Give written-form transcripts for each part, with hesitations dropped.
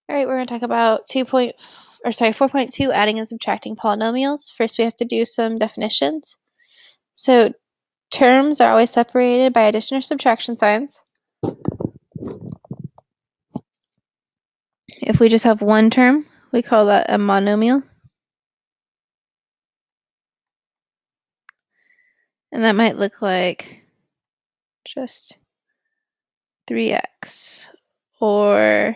All right, we're going to talk about 4.2, adding and subtracting polynomials. First, we have to do some definitions. So terms are always separated by addition or subtraction signs. If we just have one term, we call that a monomial. And that might look like just 3x or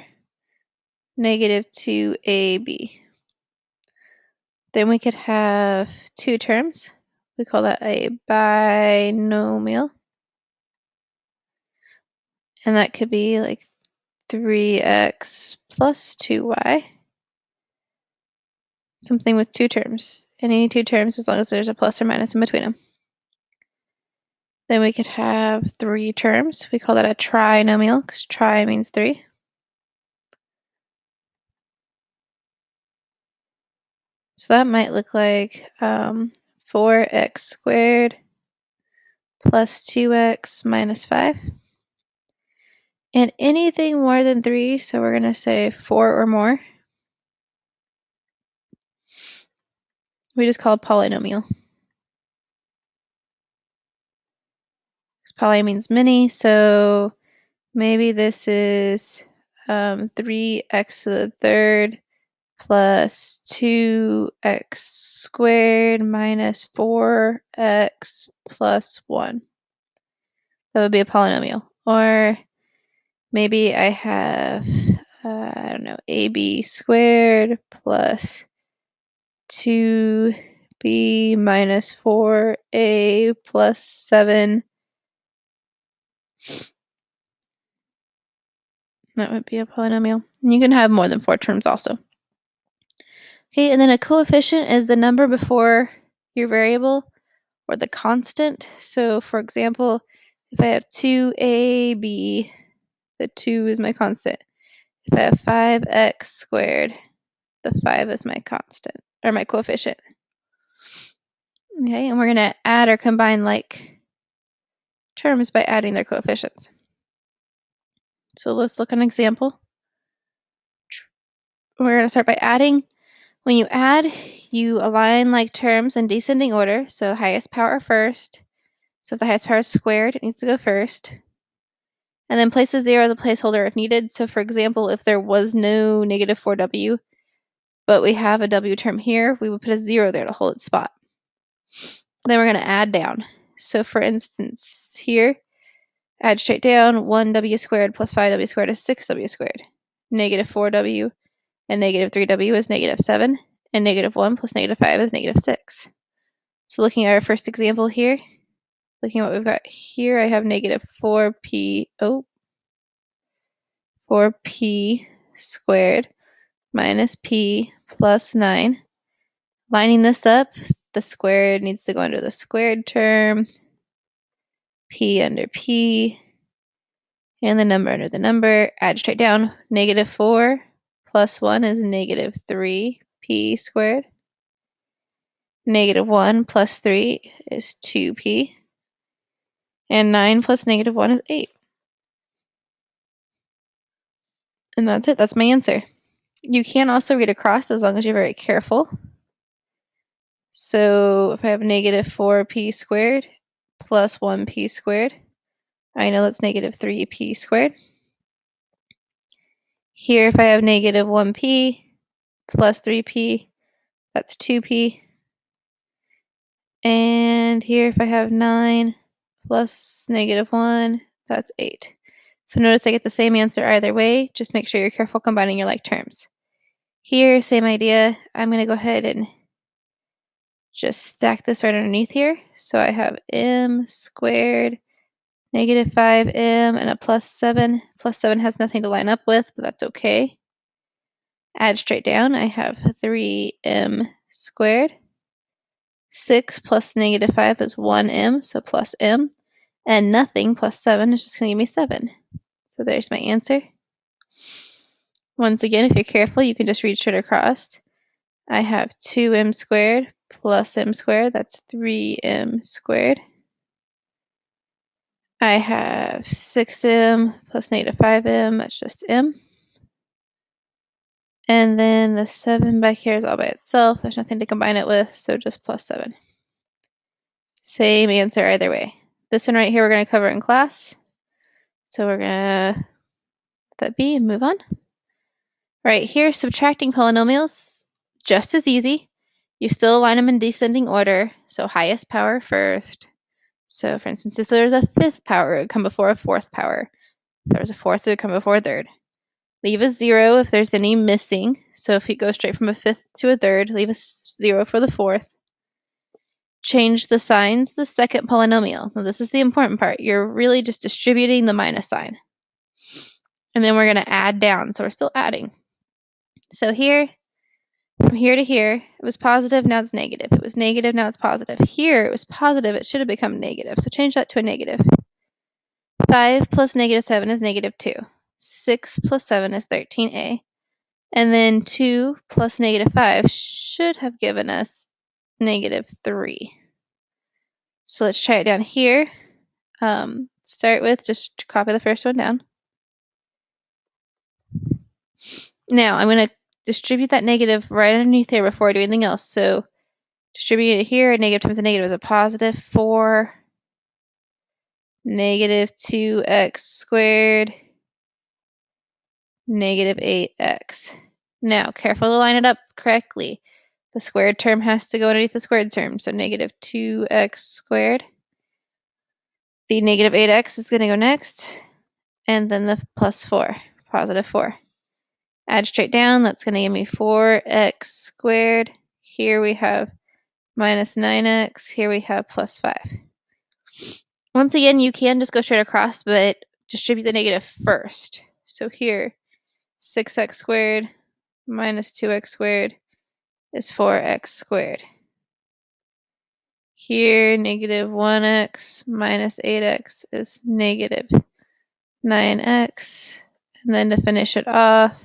negative 2ab. Then we could have two terms. We call that a binomial. And that could be like 3x plus 2y. Something with two terms. Any two terms as long as there's a plus or minus in between them. Then we could have three terms. We call that a trinomial because tri means three. So that might look like 4x squared plus 2x minus 5. And anything more than 3, so we're going to say 4 or more, we just call it polynomial. Because poly means many, so maybe this is 3x to the third plus 2x squared minus 4x plus 1. That would be a polynomial. Or maybe I have, I don't know, ab squared plus 2b minus 4a plus 7. That would be a polynomial. And you can have more than 4 terms also. Okay, and then a coefficient is the number before your variable or the constant. So for example, if I have 2ab, the 2 is my constant. If I have 5x squared, the 5 is my constant, or my coefficient. Okay, and we're going to add or combine like terms by adding their coefficients. So let's look at an example. We're going to start by adding. When you add, you align like terms in descending order, so the highest power first. So if the highest power is squared, it needs to go first. And then place a 0 as a placeholder if needed. So for example, if there was no negative 4w, but we have a w term here, we would put a 0 there to hold its spot. Then we're going to add down. So for instance, here, add straight down, 1w squared plus 5w squared is 6w squared. Negative 4w and negative 3w is negative 7. And negative 1 plus negative 5 is negative 6. So looking at our first example here, looking at what we've got here, I have negative 4p squared minus p plus 9. Lining this up, the squared needs to go under the squared term, p under p, and the number under the number. Add straight down. Negative 4 plus 1 is negative 3p squared. Negative 1 plus 3 is 2p. And 9 plus negative 1 is 8. And that's it. That's my answer. You can also read across as long as you're very careful. So if I have negative 4p squared plus 1p squared, I know that's negative 3p squared. Here, if I have negative 1p plus 3p, that's 2p. And here, if I have 9 plus negative 1, that's 8. So notice I get the same answer either way. Just make sure you're careful combining your like terms. Here, same idea. I'm going to go ahead and just stack this right underneath here. So I have m squared, negative 5m, and a plus 7. Plus 7 has nothing to line up with, but that's okay. Add straight down, I have 3m squared. 6 plus negative 5 is 1m, so plus m. And nothing plus 7 is just going to give me 7. So there's my answer. Once again, if you're careful, you can just read straight across. I have 2m squared plus m squared, that's 3m squared. I have 6m plus negative 5m, that's just m. And then the 7 back here is all by itself. There's nothing to combine it with, so just plus 7. Same answer either way. This one right here we're going to cover in class. So we're going to let that be and move on. Right here, subtracting polynomials, just as easy. You still align them in descending order, so highest power first. So for instance, if there's a 5th power, it would come before a 4th power. If there was a 4th, it would come before a 3rd. Leave a 0 if there's any missing. So if you go straight from a 5th to a 3rd, leave a 0 for the 4th. Change the signs, the second polynomial. Now this is the important part. You're really just distributing the minus sign. And then we're going to add down, so we're still adding. So here, from here to here, it was positive, now it's negative. It was negative, now it's positive. Here, it was positive, it should have become negative. So change that to a negative. 5 plus negative 7 is negative 2. 6 plus 7 is 13a. And then 2 plus negative 5 should have given us negative 3. So let's try it down here. Start with just copy the first one down. Now I'm going to distribute that negative right underneath here before I do anything else. So distribute it here. Negative times a negative is a positive 4. Negative 2x squared. Negative 8x. Now, careful to line it up correctly. The squared term has to go underneath the squared term. So negative 2x squared. The negative 8x is going to go next. And then the plus 4, positive 4. Add straight down. That's going to give me 4x squared. Here we have minus 9x. Here we have plus 5. Once again, you can just go straight across, but distribute the negative first. So here, 6x squared minus 2x squared is 4x squared. Here, negative 1x minus 8x is negative 9x. And then to finish it off,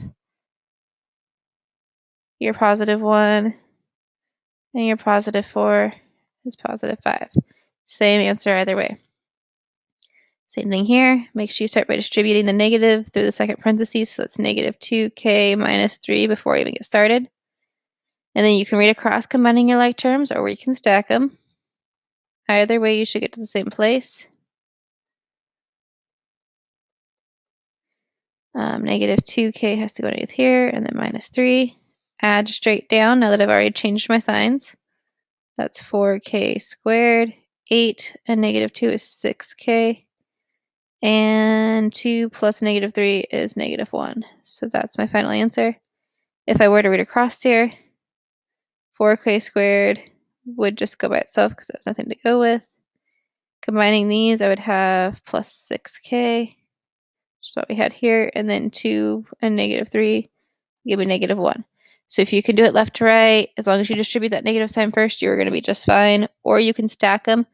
your positive 1 and your positive 4 is positive 5. Same answer either way. Same thing here. Make sure you start by distributing the negative through the second parentheses. So that's negative 2k minus 3 before we even get started. And then you can read across combining your like terms, or you can stack them. Either way, you should get to the same place. Negative 2k has to go underneath here, and then minus 3. Add straight down now that I've already changed my signs. That's 4k squared. 8 and negative 2 is 6k. And 2 plus negative 3 is negative 1. So that's my final answer. If I were to read across here, 4k squared would just go by itself because that's nothing to go with. Combining these, I would have plus 6k, which is what we had here, and then 2 and negative 3 give me negative 1. So if you can do it left to right, as long as you distribute that negative sign first, you're going to be just fine. Or you can stack them.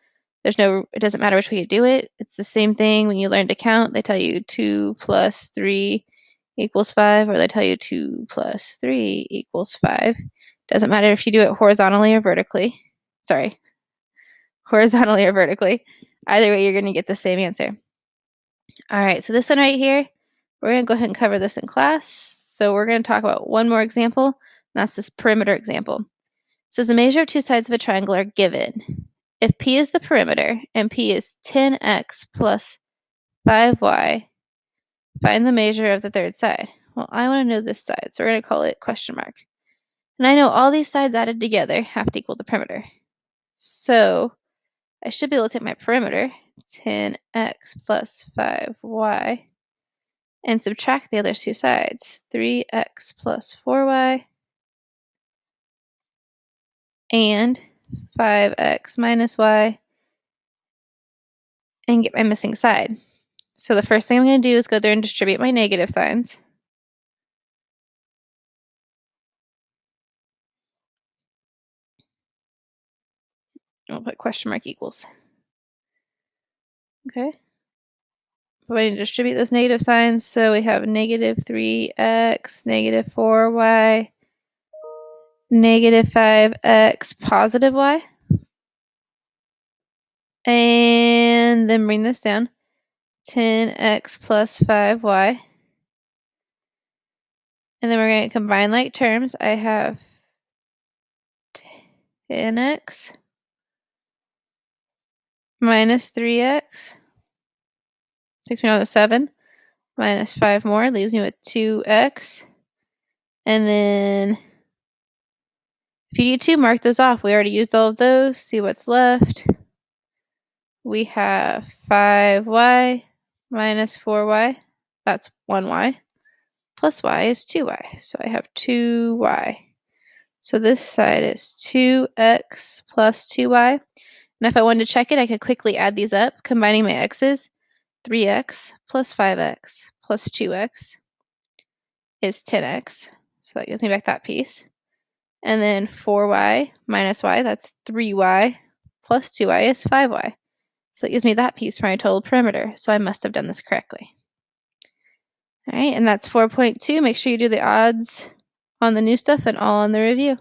It doesn't matter which way you do it. It's the same thing when you learn to count. They tell you 2 plus 3 equals 5, or they tell you 2 plus 3 equals 5. Doesn't matter if you do it horizontally or vertically. Sorry, horizontally or vertically. Either way, you're going to get the same answer. All right, so this one right here, we're going to go ahead and cover this in class. So we're going to talk about one more example, and that's this perimeter example. It says the measure of two sides of a triangle are given. If P is the perimeter and P is 10x plus 5y, find the measure of the third side. Well, I want to know this side, so we're going to call it question mark. And I know all these sides added together have to equal the perimeter. So I should be able to take my perimeter, 10x plus 5y, and subtract the other two sides, 3x plus 4y, and 5x minus y, and get my missing side. So the first thing I'm going to do is go there and distribute my negative signs. I'll put question mark equals. Okay. But I need to distribute those negative signs. So we have negative 3x, negative 4y, negative 5x, positive y. And then bring this down. 10x plus 5y. And then we're going to combine like terms. I have 10x minus 3x. Takes me down to 7. Minus 5 more. Leaves me with 2x. And then if you need to, mark those off. We already used all of those. See what's left. We have 5y minus 4y. That's 1y. Plus y is 2y. So I have 2y. So this side is 2x plus 2y. And if I wanted to check it, I could quickly add these up, combining my x's. 3x plus 5x plus 2x is 10x. So that gives me back that piece. And then 4y minus y, that's 3y plus 2y is 5y. So that gives me that piece for my total perimeter. So I must have done this correctly. All right, and that's 4.2. Make sure you do the odds on the new stuff and all on the review.